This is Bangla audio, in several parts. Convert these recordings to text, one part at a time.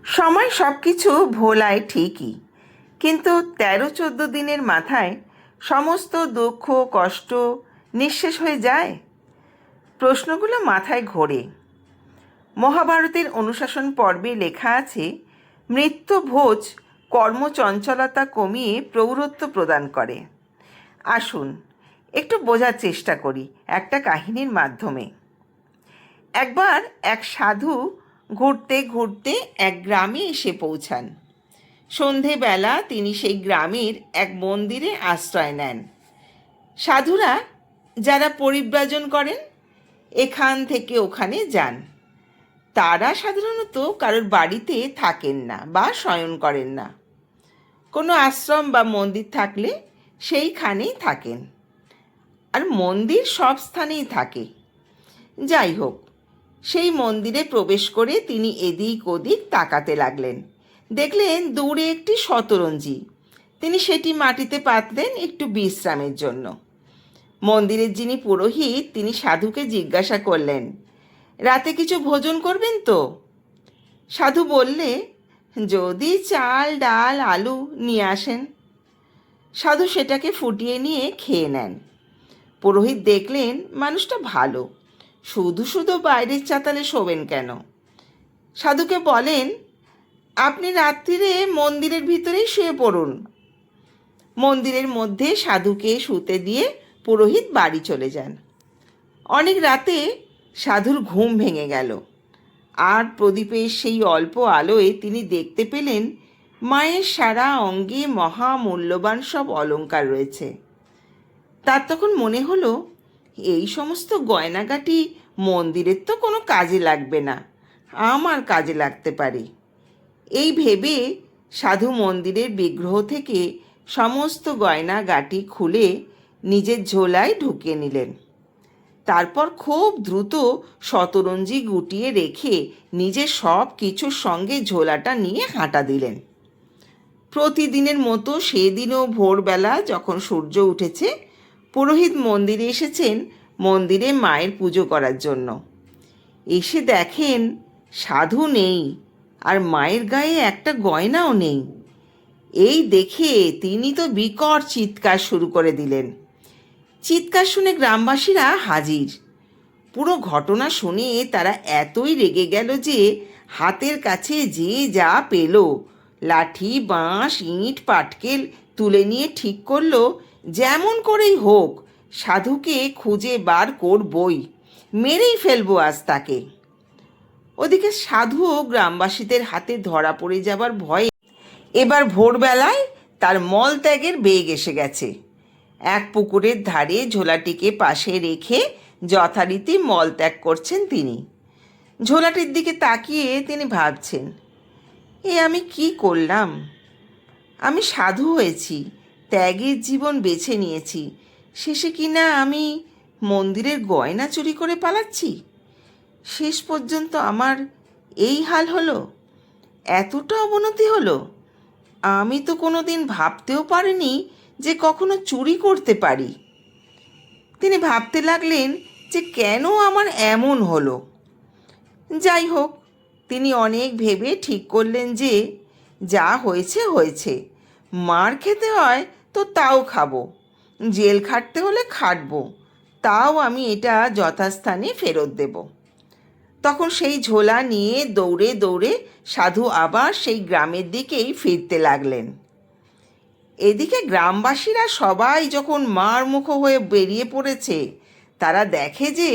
সময় সব কিছু ভোলায় ঠিকই, কিন্তু 13-14 দিনের মাথায় সমস্ত দুঃখ কষ্ট নিঃশেষ হয়ে যায়। প্রশ্নগুলো মাথায় ঘোরে। মহাভারতের অনুশাসন পর্বে লেখা আছে, মৃত্যুভোজ কর্মচঞ্চলতা কমিয়ে প্রৌঢ়ত্ব প্রদান করে। আসুন একটু বোঝার চেষ্টা করি একটা কাহিনীর মাধ্যমে। একবার এক সাধু ঘুরতে ঘুরতে এক গ্রামে এসে পৌঁছান। সন্ধেবেলা তিনি সেই গ্রামের এক মন্দিরে আশ্রয় নেন। সাধুরা যারা পরিব্রাজন করেন এখান থেকে ওখানে যান, তারা সাধারণত কারোর বাড়িতে থাকেন না বা শয়ন করেন না। কোনো আশ্রম বা মন্দির থাকলে সেইখানেই থাকেন, আর মন্দির সব স্থানেই থাকে। যাই হোক, সেই মন্দিরে প্রবেশ করে তিনি এদিক ওদিক তাকাতে লাগলেন। দেখলেন দূরে একটি শতরঞ্জি। তিনি সেটি মাটিতে পাতলেন একটু বিশ্রামের জন্য। মন্দিরের যিনি পুরোহিত তিনি সাধুকে জিজ্ঞাসা করলেন, রাতে কিছু ভোজন করবেন তো? সাধু বললে, যদি চাল ডাল আলু নিয়ে আসেন। সাধু সেটাকে ফুটিয়ে নিয়ে খেয়ে নেন। পুরোহিত দেখলেন মানুষটা ভালো, শুধু শুধু বাইরের চাতালে শোবেন কেন। সাধুকে বলেন, আপনি রাত্রিরে মন্দিরের ভিতরেই শুয়ে পড়ুন। মন্দিরের মধ্যে সাধুকে শুতে দিয়ে পুরোহিত বাড়ি চলে যান। অনেক রাতে সাধুর ঘুম ভেঙে গেল, আর প্রদীপের সেই অল্প আলোয় তিনি দেখতে পেলেন মায়ের সারা অঙ্গে মহামূল্যবান সব অলংকার রয়েছে। তার তখন মনে হলো, এই সমস্ত গয়নাগাটি মন্দিরের তো কোনো কাজে লাগবে না, আমার কাজে লাগতে পারে। এই ভেবে সাধু মন্দিরের বিগ্রহ থেকে সমস্ত গয়নাগাটি খুলে নিজের ঝোলায় ঢুকিয়ে নিলেন। তারপর খুব দ্রুত শতরঞ্জি গুটিয়ে রেখে নিজের সব কিছুর সঙ্গে ঝোলাটা নিয়ে হাঁটা দিলেন। প্রতিদিনের মতো সেদিনও ভোরবেলা যখন সূর্য উঠেছে, পুরোহিত মন্দিরে এসেছেন মন্দিরে মায়ের পুজো করার জন্য। এসে দেখেন সাধু নেই, আর মায়ের গায়ে একটা গয়নাও নেই। এই দেখে তিনি তো বিকট চিৎকার শুরু করে দিলেন। চিৎকার শুনে গ্রামবাসীরা হাজির। পুরো ঘটনা শুনে তারা এতই রেগে গেল যে হাতের কাছে যে যা পেল, লাঠি বাঁশ ইঁট পাটকেল তুলে নিয়ে ঠিক করলো যেমন করেই হোক সাধুকে খুঁজে বার করবই, মেরেই ফেলবো আজ তাকে। ওদিকে সাধুও গ্রামবাসীদের হাতে ধরা পড়ে যাবার ভয়ে এবার ভোরবেলায় তার মলত্যাগের বেগ এসে গেছে। এক পুকুরের ধারে ঝোলাটিকে পাশে রেখে যথারীতি মলত্যাগ করছেন তিনি। ঝোলাটির দিকে তাকিয়ে তিনি ভাবছেন, আমি কি করলাম? আমি সাধু হয়েছি, ত্যাগের জীবন বেছে নিয়েছি, শেষে কিনা আমি মন্দিরের গয়না চুরি করে পালাচ্ছি। শেষ পর্যন্ত আমার এই হাল হলো, এতটা অবনতি হলো। আমি তো কোনো দিন ভাবতেও পারিনি যে কখনো চুরি করতে পারি। তিনি ভাবতে লাগলেন যে কেন আমার এমন হলো। যাই হোক, তিনি অনেক ভেবে ঠিক করলেন যে যা হয়েছে হয়েছে, মার খেতে হয় তো তাও খাবো, জেল খাটতে হলে খাটবো, তাও আমি এটা যথাস্থানে ফেরত দেব। তখন সেই ঝোলা নিয়ে দৌড়ে দৌড়ে সাধু আবার সেই গ্রামের দিকেই ফিরতে লাগলেন। এদিকে গ্রামবাসীরা সবাই যখন মারমুখো হয়ে বেরিয়ে পড়েছে, তারা দেখে যে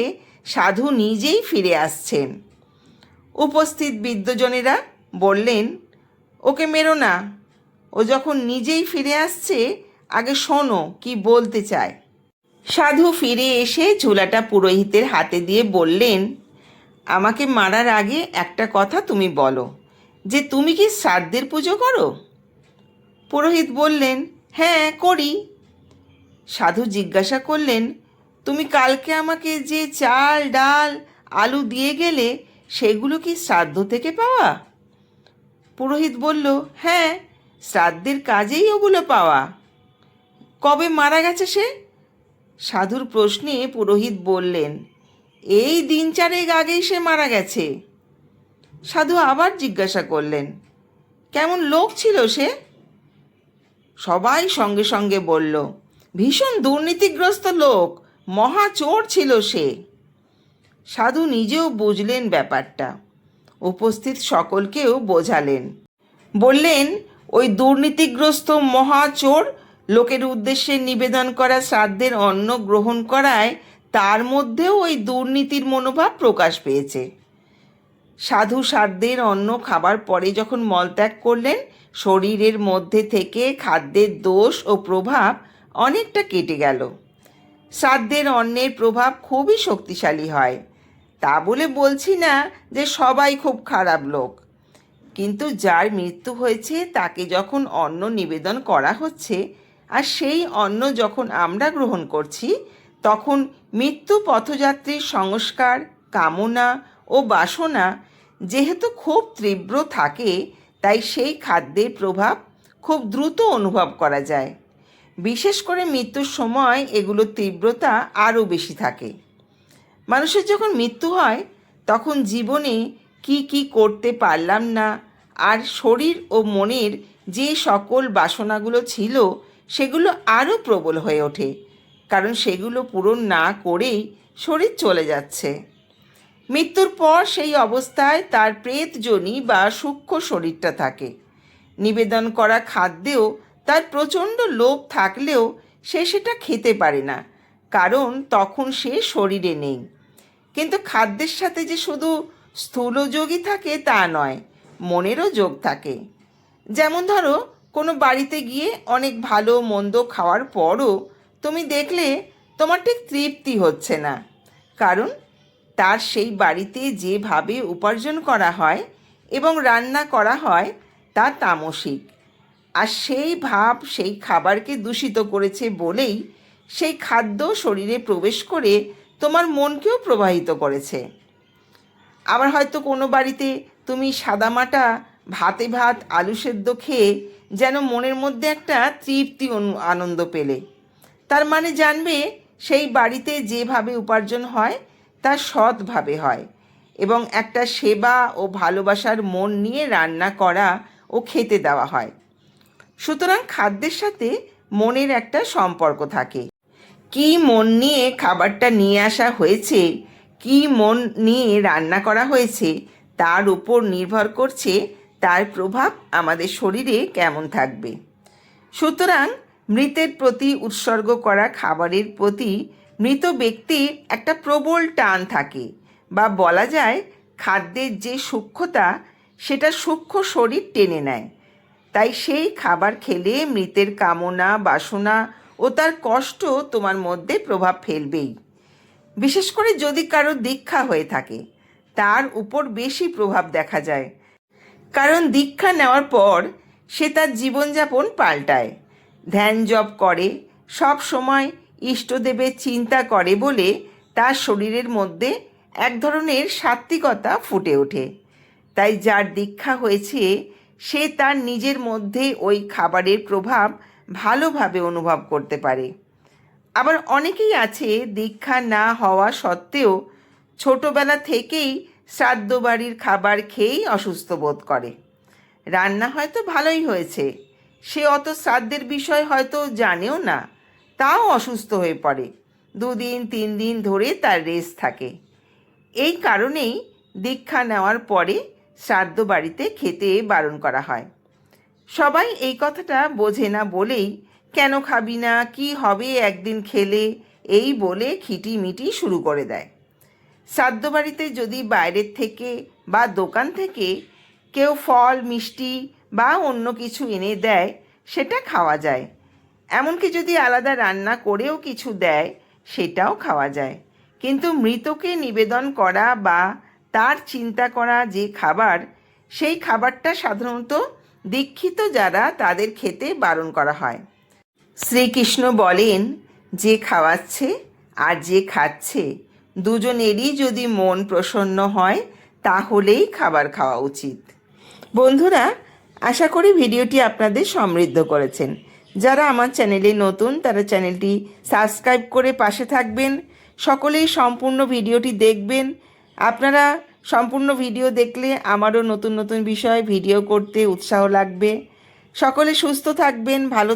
সাধু নিজেই ফিরে আসছেন। উপস্থিত বৃদ্ধজনেরা বললেন, ওকে মেরো না, ও যখন নিজেই ফিরে আসছে আগে শোনো কি বলতে চায়। সাধু ফিরে এসে ঝোলাটা পুরোহিতের হাতে দিয়ে বললেন, আমাকে মারার আগে একটা কথা তুমি বলো, যে তুমি কি শ্রাদ্ধের পুজো করো? পুরোহিত বললেন, হ্যাঁ করি। সাধু জিজ্ঞাসা করলেন, তুমি কালকে আমাকে যে চাল ডাল আলু দিয়ে গেলে সেগুলো কি শ্রাদ্ধ থেকে পাওয়া? পুরোহিত বলল, হ্যাঁ, শ্রাদ্ধের কাজেই ওগুলো পাওয়া। কবে মারা গেছে সে? সাধুর প্রশ্নে পুরোহিত বললেন, এই 3-4 আগেই সে মারা গেছে। সাধু আবার জিজ্ঞাসা করলেন, কেমন লোক ছিল সে? সবাই সঙ্গে সঙ্গে বলল, ভীষণ দুর্নীতিগ্রস্ত লোক, মহা চোর ছিল সে। সাধু নিজেও বুঝলেন ব্যাপারটা, উপস্থিত সকলকেও বোঝালেন। বললেন, ওই দুর্নীতিগ্রস্ত মহা চোর লোকের উদ্দেশ্যে নিবেদন করা শ্রাদ্ধের অন্ন গ্রহণ করায় তার মধ্যেও ওই দুর্নীতির মনোভাব প্রকাশ পেয়েছে। সাধু শ্রাদ্ধের অন্ন খাবার পরে যখন মলত্যাগ করলেন, শরীরের মধ্যে থেকে খাদ্যের দোষ ও প্রভাব অনেকটা কেটে গেল। শ্রাদ্ধের অন্নের প্রভাব খুবই শক্তিশালী হয়। তা বলে বলছি না যে সবাই খুব খারাপ লোক, কিন্তু যার মৃত্যু হয়েছে তাকে যখন অন্ন নিবেদন করা হচ্ছে আর সেই অন্ন যখন আমরা গ্রহণ করছি, তখন মৃত্যু পথযাত্রীর সংস্কার, কামনা ও বাসনা যেহেতু খুব তীব্র থাকে, তাই সেই খাদ্যের প্রভাব খুব দ্রুত অনুভব করা যায়। বিশেষ করে মৃত্যুর সময় এগুলোর তীব্রতা আরও বেশি থাকে। মানুষের যখন মৃত্যু হয় তখন জীবনে কি করতে পারলাম না আর শরীর ও মনের যে সকল বাসনাগুলো ছিল সেগুলো আরও প্রবল হয়ে ওঠে, কারণ সেগুলো পূরণ না করেই শরীর চলে যাচ্ছে। মৃত্যুর পর সেই অবস্থায় তার প্রেতযোনি বা সূক্ষ্ম শরীরটা থাকে। নিবেদন করা খাদ্যেও তার প্রচণ্ড লোভ থাকলেও সে সেটা খেতে পারে না, কারণ তখন সে শরীরে নেই। কিন্তু খাদ্যের সাথে যে শুধু স্থূল যোগই থাকে তা নয়, মনেরও যোগ থাকে। যেমন ধরো, কোনো বাড়িতে গিয়ে অনেক ভালো মন্দ খাওয়ার পরও তুমি দেখলে তোমার ঠিক তৃপ্তি হচ্ছে না, কারণ তার সেই বাড়িতে যেভাবে উপার্জন করা হয় এবং রান্না করা হয় তা তামসিক, আর সেই ভাব সেই খাবারকে দূষিত করেছে বলেই সেই খাদ্য শরীরে প্রবেশ করে তোমার মনকেও প্রভাবিত করেছে। আবার হয়তো কোনো বাড়িতে তুমি সাদামাটা ভাতে ভাত আলু সেদ্ধ খেয়ে যেন মনের মধ্যে একটা তৃপ্তি আনন্দ পেলে, তার মানে জানবে সেই বাড়িতে যেভাবে উপার্জন হয় তা সৎভাবে হয় এবং একটা সেবা ও ভালোবাসার মন নিয়ে রান্না করা ও খেতে দেওয়া হয়। সুতরাং খাদ্যের সাথে মনের একটা সম্পর্ক থাকে। কি মন নিয়ে খাবারটা নিয়ে আসা হয়েছে, কি মন নিয়ে রান্না করা হয়েছে, তার উপর নির্ভর করছে তার প্রভাব আমাদের শরীরে কেমন থাকবে। সুতরাং মৃতের প্রতি উৎসর্গ করা খাবারের প্রতি মৃত ব্যক্তির একটা প্রবল টান থাকে, বা বলা যায় খাদ্যের যে সূক্ষ্মতা সেটা সূক্ষ্ম শরীর টেনে নেয়। তাই সেই খাবার খেলে মৃতের কামনা, বাসনা ও তার কষ্ট তোমার মধ্যে প্রভাব ফেলবেই। বিশেষ করে যদি কারো দীক্ষা হয়ে থাকে তার উপর বেশি প্রভাব দেখা যায়, কারণ দীক্ষা নেওয়ার পর সে তার জীবনযাপন পাল্টায়, ধ্যান জপ করে, সব সময় ইষ্টদেবের চিন্তা করে বলে তার শরীরের মধ্যে এক ধরনের সাত্ত্বিকতা ফুটে ওঠে। তাই যার দীক্ষা হয়েছে সে তার নিজের মধ্যে ওই খাবারের প্রভাব ভালোভাবে অনুভব করতে পারে। আবার অনেকেই আছে দীক্ষা না হওয়া সত্ত্বেও ছোটবেলা থেকেই শ্রাদ্ধ বাড়ির খাবার খেয়েই অসুস্থ বোধ করে। রান্না হয়তো ভালোই হয়েছে, সে অত শ্রাদ্ধের বিষয় হয়তো জানেও না, তাও অসুস্থ হয়ে পড়ে। 2 দিন 3 দিন ধরে তার রেস্ট থাকে। এই কারণেই দীক্ষা নেওয়ার পরে শ্রাদ্ধ বাড়িতে খেতে বারণ করা হয়। সবাই এই কথাটা বোঝে না বলেই কেন খাবি না, কি হবে একদিন খেলে, এই বলে খিটিমিটি শুরু করে দেয়। শ্রাদ্ধ বাড়িতে যদি বাইরের থেকে বা দোকান থেকে কেউ ফল, মিষ্টি বা অন্য কিছু এনে দেয় সেটা খাওয়া যায়। এমনকি যদি আলাদা রান্না করেও কিছু দেয় সেটাও খাওয়া যায়। কিন্তু মৃতকে নিবেদন করা বা তার চিন্তা করা যে খাবার, সেই খাবারটা সাধারণত দীক্ষিত যারা তাদের খেতে বারণ করা হয়। শ্রীকৃষ্ণ বলেন, যে খাওয়াচ্ছে আর যে খাচ্ছে দুজনেরই যদি মন প্রসন্ন হয় তাহলেই খাবার খাওয়া উচিত। বন্ধুরা, আশা করি ভিডিওটি আপনাদের সমৃদ্ধ করেছেন। যারা আমার চ্যানেলে নতুন তারা চ্যানেলটি সাবস্ক্রাইব করে পাশে থাকবেন। সকলেই সম্পূর্ণ ভিডিওটি দেখবেন। আপনারা সম্পূর্ণ ভিডিও দেখলে আমারও নতুন নতুন বিষয় ভিডিও করতে উৎসাহ লাগবে। সকলে সুস্থ থাকবেন, ভালো